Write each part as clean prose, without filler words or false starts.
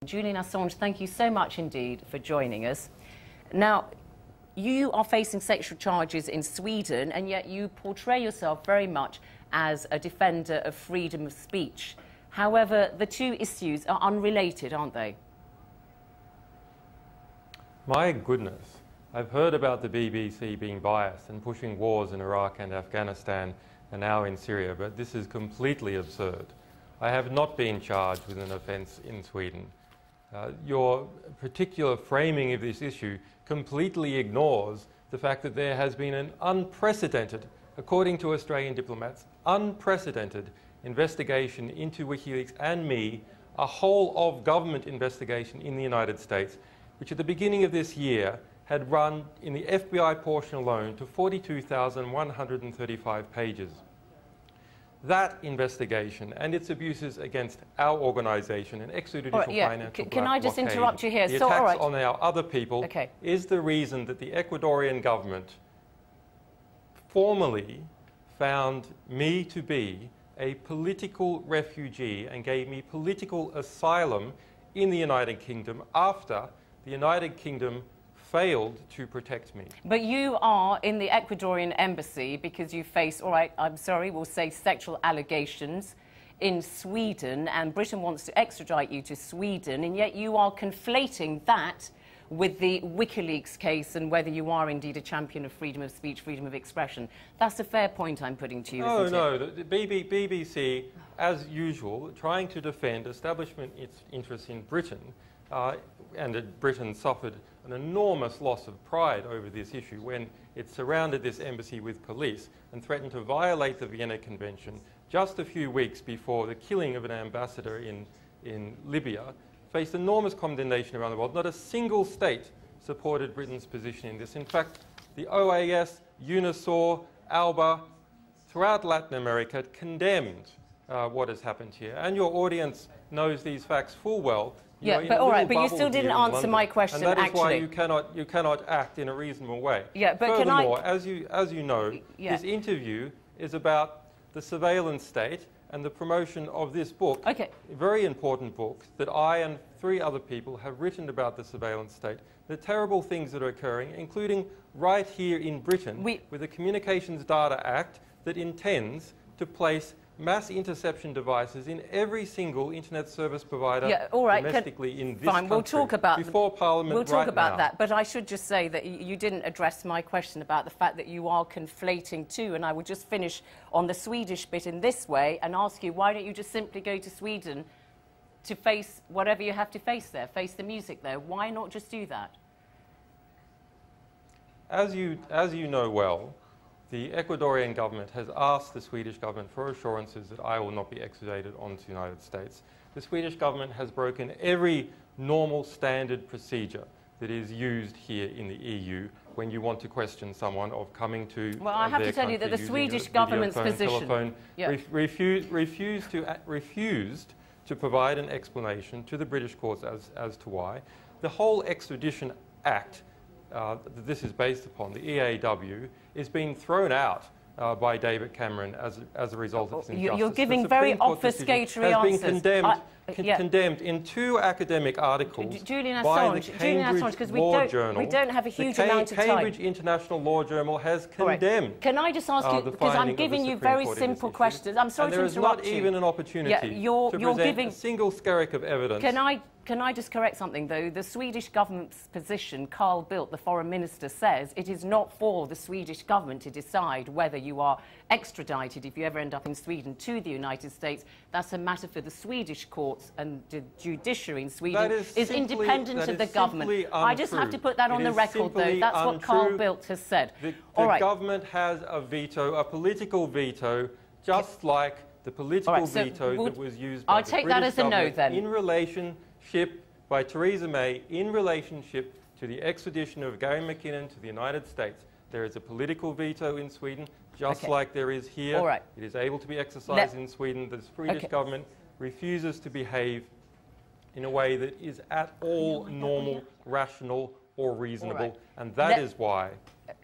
Julian Assange, thank you so much indeed for joining us. Now, you are facing sexual charges in Sweden, and yet you portray yourself very much as a defender of freedom of speech. However, the two issues are unrelated, aren't they? My goodness. I've heard about the BBC being biased and pushing wars in Iraq and Afghanistan and now in Syria, but this is completely absurd. I have not been charged with an offence in Sweden. Your particular framing of this issue completely ignores the fact that there has been an unprecedented, according to Australian diplomats, unprecedented investigation into WikiLeaks and me, a whole-of-government investigation in the United States, which at the beginning of this year had run in the FBI portion alone to 42,135 pages. That investigation and its abuses against our organisation and extrajudicial financial Can I just interrupt you here? The attacks on our other people is the reason that the Ecuadorian government formally found me to be a political refugee and gave me political asylum in the United Kingdom after the United Kingdom failed to protect me. But you are in the Ecuadorian embassy because you face, all right, I'm sorry, we'll say sexual allegations in Sweden, and Britain wants to extradite you to Sweden, and yet you are conflating that with the WikiLeaks case and whether you are indeed a champion of freedom of speech, freedom of expression. That's a fair point I'm putting to you, isn't it? No, the BBC, as usual, trying to defend establishment interests in Britain, and that Britain suffered an enormous loss of pride over this issue when it surrounded this embassy with police and threatened to violate the Vienna Convention just a few weeks before the killing of an ambassador in Libya, faced enormous condemnation around the world. Not a single state supported Britain's position in this. In fact, the OAS, UNISOR, ALBA, throughout Latin America condemned what has happened here. And your audience knows these facts full well. Yeah, but all right, but you still didn't answer my question, and that is actually. why you cannot act in a reasonable way. Yeah, but furthermore, as you know, this interview is about the surveillance state and the promotion of this book, a very important book that I and 3 other people have written about the surveillance state, the terrible things that are occurring, including right here in Britain with the Communications Data Act that intends to place mass interception devices in every single internet service provider domestically in this country. We'll talk about before Parliament. We'll talk about that, but I should just say that you didn't address my question about the fact that you are conflating two, and I would just finish on the Swedish bit in this way and ask you, why don't you just simply go to Sweden to face whatever you have to face there, face the music there? Why not just do that? As you know well, the Ecuadorian government has asked the Swedish government for assurances that I will not be extradited onto the United States. The Swedish government has broken every normal standard procedure that is used here in the EU when you want to question someone of coming to Well, I have to tell you that the Swedish government's position refused to provide an explanation to the British courts as to why. The whole Extradition Act that this is based upon, the EAW, is being thrown out by David Cameron as a result of its injustice. You're giving very obfuscatory answers. Has been condemned in 2 academic articles Julian by the Assange, Cambridge Law Journal. We don't have a huge amount of time. The Cambridge International Law Journal has condemned. Can I just ask you, because I'm giving you very simple questions. I'm sorry to interrupt you. And there is not even an opportunity to present a single skerrick of evidence. Can I just correct something, though? The Swedish government's position, Carl Bildt, the foreign minister, says it is not for the Swedish government to decide whether you are extradited, if you ever end up in Sweden, to the United States. That's a matter for the Swedish courts, and the judiciary in Sweden is independent of the government. I just have to put that on the record, though. That's what Carl Bildt has said. The government has a veto, a political veto, just like the political veto that was used by the British government in relationship by Theresa May in relationship to the extradition of Gary McKinnon to the United States. There is a political veto in Sweden, just like there is here. It is able to be exercised in Sweden. The Swedish government refuses to behave in a way that is at all normal, rational, or reasonable. And that is why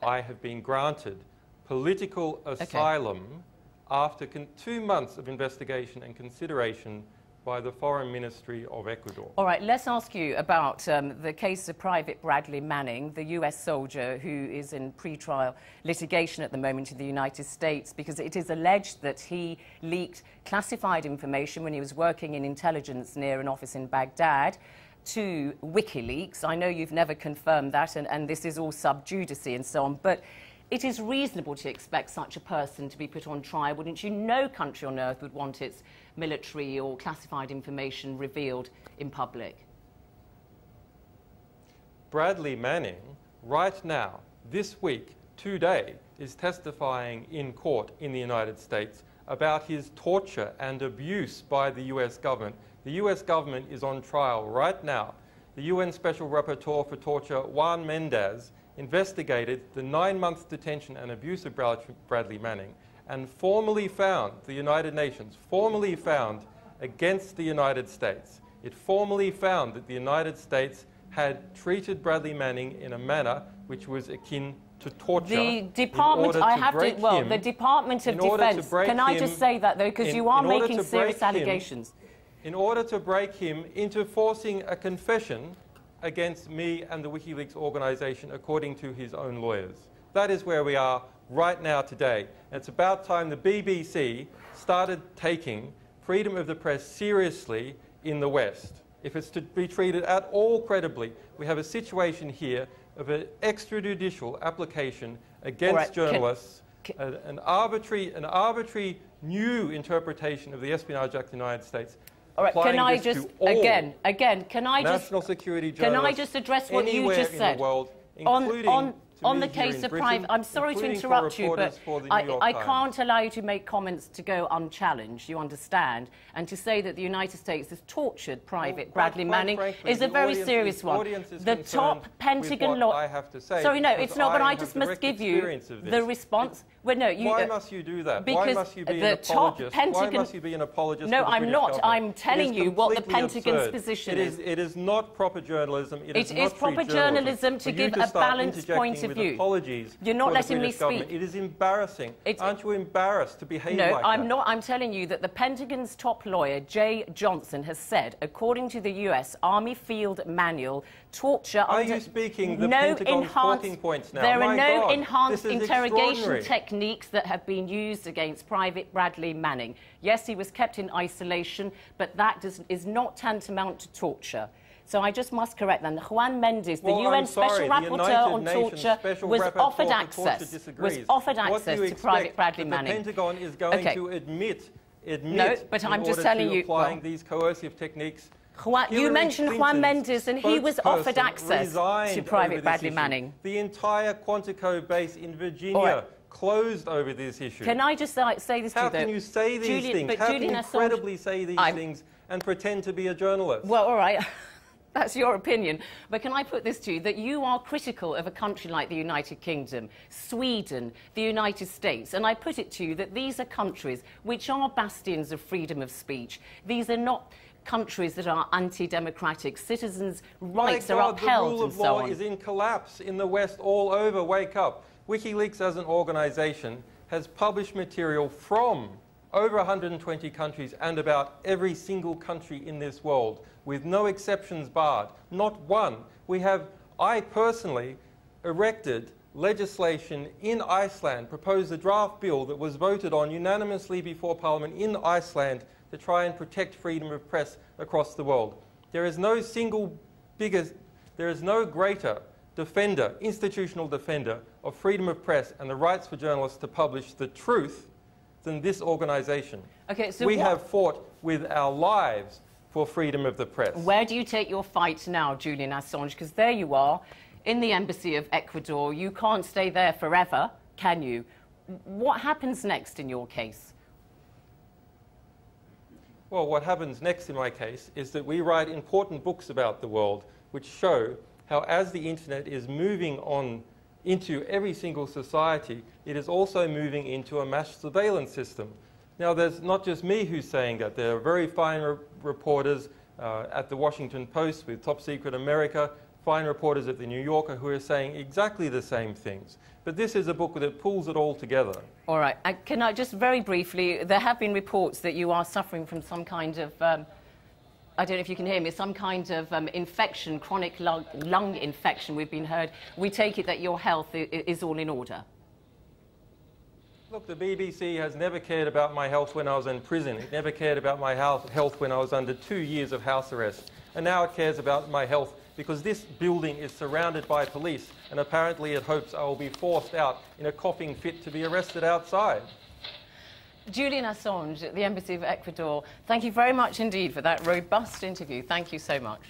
I have been granted political asylum after 2 months of investigation and consideration by the Foreign Ministry of Ecuador. All right, let's ask you about the case of Private Bradley Manning, the US soldier who is in pre-trial litigation at the moment in the United States, because it is alleged that he leaked classified information when he was working in intelligence near an office in Baghdad to WikiLeaks. I know you've never confirmed that, and this is all sub judice and so on, but it is reasonable to expect such a person to be put on trial, wouldn't you? No country on earth would want its military or classified information revealed in public. Bradley Manning, right now, this week, today, is testifying in court in the United States about his torture and abuse by the US government. The US government is on trial right now. The UN Special Rapporteur for Torture, Juan Mendez, investigated the 9-month detention and abuse of Bradley Manning and formally found, the United Nations formally found against the United States. It formally found that the United States had treated Bradley Manning in a manner which was akin to torture. The Department, the Department of Defense, can I just say that though, because you are making serious allegations. In order to break him into forcing a confession against me and the WikiLeaks organization, according to his own lawyers. That is where we are right now today. And it's about time the BBC started taking freedom of the press seriously in the West. If it's to be treated at all credibly, we have a situation here of an extrajudicial application against journalists, an arbitrary new interpretation of the Espionage Act of the United States. All right, can I just, again, can I just, national security can I just address what you just said? In the world, including on the case of private, I'm sorry to interrupt you, but I can't allow you to make comments to go unchallenged, you understand, and to say that the United States has tortured Private Bradley Manning is a very serious one. The top Pentagon lawyer... Sorry, no, it's not, but I just must give you the response. Well, no, you, why must you do that? Why must you be an apologist? Why must you be an apologist? No, for the I'm British not. government? I'm telling you what the Pentagon's absurd. position is. It is not proper journalism. It is proper journalism to give a balanced point of view. Apologies. You're not letting me speak. It is embarrassing. Aren't you embarrassed to behave like that? No, I'm not. I'm telling you that the Pentagon's top lawyer, Jay Johnson, has said, according to the US Army Field Manual, torture... Are you speaking the Pentagon's talking points now? There are no enhanced interrogation techniques that have been used against Private Bradley Manning. Yes, he was kept in isolation, but that is not tantamount to torture. So I just must correct that. Juan Mendez, the UN Special Rapporteur on Torture, was offered access to Private Bradley Manning. The Pentagon is going to admit no, but I'm just telling you, applying these coercive techniques. You mentioned Juan Mendez, and he was offered access to Private Bradley Manning. The entire Quantico base in Virginia closed over this issue. Can I just say this to you, though? How can you say these things? How can you credibly say these things and pretend to be a journalist? Well, all right. That's your opinion. But can I put this to you, that you are critical of a country like the United Kingdom, Sweden, the United States, and I put it to you that these are countries which are bastions of freedom of speech. These are not countries that are anti-democratic. Citizens' rights are upheld and so on. The rule of law is in collapse in the West all over. Wake up. WikiLeaks as an organization has published material from over 120 countries and about every single country in this world, with no exceptions barred. Not one. I personally erected legislation in Iceland, proposed a draft bill that was voted on unanimously before Parliament in Iceland to try and protect freedom of press across the world. There is no greater defender, institutional defender of freedom of press and the rights for journalists to publish the truth than this organization. Okay, so we have fought with our lives for freedom of the press. Where do you take your fight now, Julian Assange? Because there you are, in the embassy of Ecuador. You can't stay there forever, can you? What happens next in your case? Well, what happens next in my case is that we write important books about the world which show how, as the internet is moving on into every single society, it is also moving into a mass surveillance system. Now, there's not just me who's saying that. There are very fine reporters at the Washington Post with Top Secret America, fine reporters at the New Yorker who are saying exactly the same things. But this is a book that pulls it all together. All right. Can I just very briefly, there have been reports that you are suffering from some kind of I don't know if you can hear me, some kind of infection, chronic lung infection we've been heard. We take it that your health is all in order. Look, the BBC has never cared about my health when I was in prison. It never cared about my health when I was under 2 years of house arrest. And now it cares about my health because this building is surrounded by police, and apparently it hopes I will be forced out in a coughing fit to be arrested outside. Julian Assange at the Embassy of Ecuador, thank you very much indeed for that robust interview. Thank you so much.